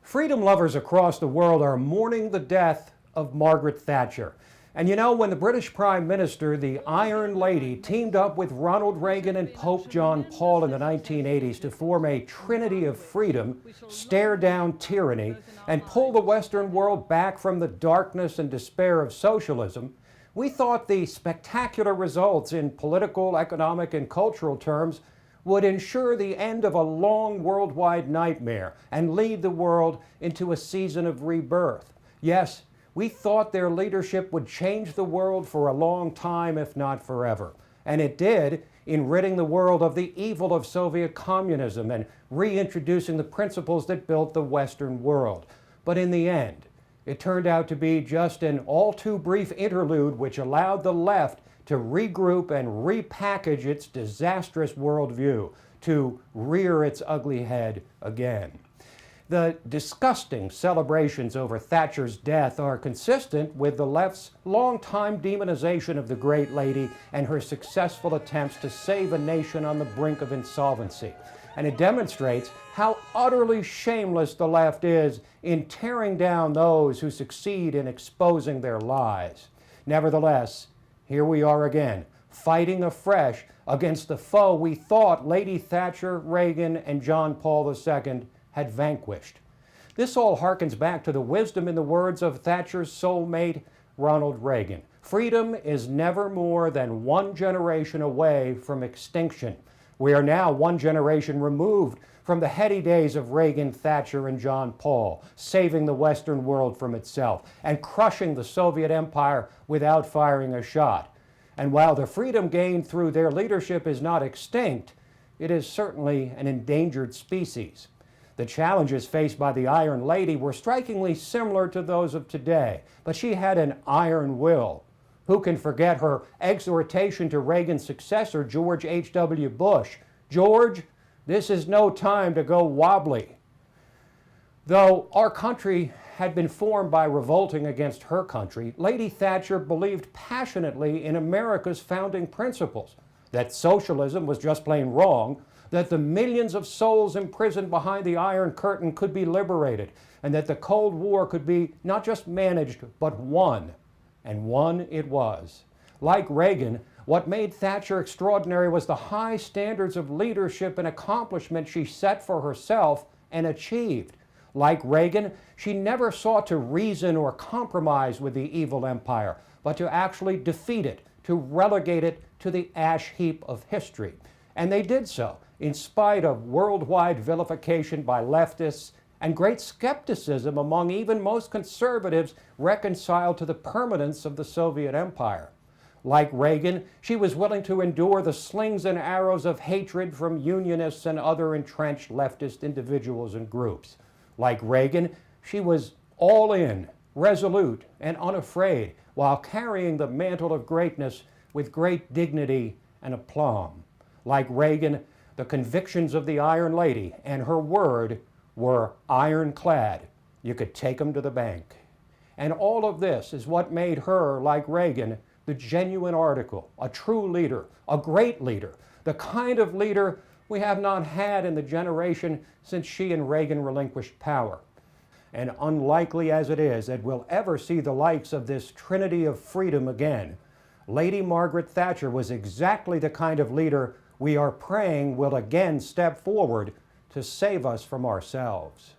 Freedom lovers across the world are mourning the death of Margaret Thatcher. And you know, when the British Prime Minister, the Iron Lady, teamed up with Ronald Reagan and Pope John Paul in the 1980s to form a trinity of freedom, stare down tyranny, and pull the Western world back from the darkness and despair of socialism, we thought the spectacular results in political, economic, and cultural terms would ensure the end of a long worldwide nightmare and lead the world into a season of rebirth. Yes, we thought their leadership would change the world for a long time, if not forever. And it did, in ridding the world of the evil of Soviet communism and reintroducing the principles that built the Western world. But in the end, it turned out to be just an all too brief interlude which allowed the left to regroup and repackage its disastrous worldview, to rear its ugly head again. The disgusting celebrations over Thatcher's death are consistent with the left's long-time demonization of the great lady and her successful attempts to save a nation on the brink of insolvency. And it demonstrates how utterly shameless the left is in tearing down those who succeed in exposing their lies. Nevertheless, here we are again, fighting afresh against the foe we thought Lady Thatcher, Reagan, and John Paul II had vanquished. This all harkens back to the wisdom in the words of Thatcher's soulmate, Ronald Reagan. Freedom is never more than one generation away from extinction. We are now one generation removed from the heady days of Reagan, Thatcher, and John Paul, saving the Western world from itself and crushing the Soviet Empire without firing a shot. And while the freedom gained through their leadership is not extinct, it is certainly an endangered species. The challenges faced by the Iron Lady were strikingly similar to those of today, but she had an iron will. Who can forget her exhortation to Reagan's successor, George H.W. Bush? George, this is no time to go wobbly. Though our country had been formed by revolting against her country, Lady Thatcher believed passionately in America's founding principles, that socialism was just plain wrong, that the millions of souls imprisoned behind the Iron Curtain could be liberated, and that the Cold War could be not just managed, but won. And won it was. Like Reagan, what made Thatcher extraordinary was the high standards of leadership and accomplishment she set for herself and achieved. Like Reagan, she never sought to reason or compromise with the evil empire, but to actually defeat it, to relegate it to the ash heap of history. And they did so, in spite of worldwide vilification by leftists and great skepticism among even most conservatives reconciled to the permanence of the Soviet Empire. Like Reagan, she was willing to endure the slings and arrows of hatred from unionists and other entrenched leftist individuals and groups. Like Reagan, she was all in, resolute, and unafraid, while carrying the mantle of greatness with great dignity and aplomb. Like Reagan, the convictions of the Iron Lady and her word were ironclad. You could take them to the bank. And all of this is what made her, like Reagan, the genuine article, a true leader, a great leader, the kind of leader we have not had in the generation since she and Reagan relinquished power. And unlikely as it is that we'll ever see the likes of this trinity of freedom again, Lady Margaret Thatcher was exactly the kind of leader we are praying will again step forward to save us from ourselves.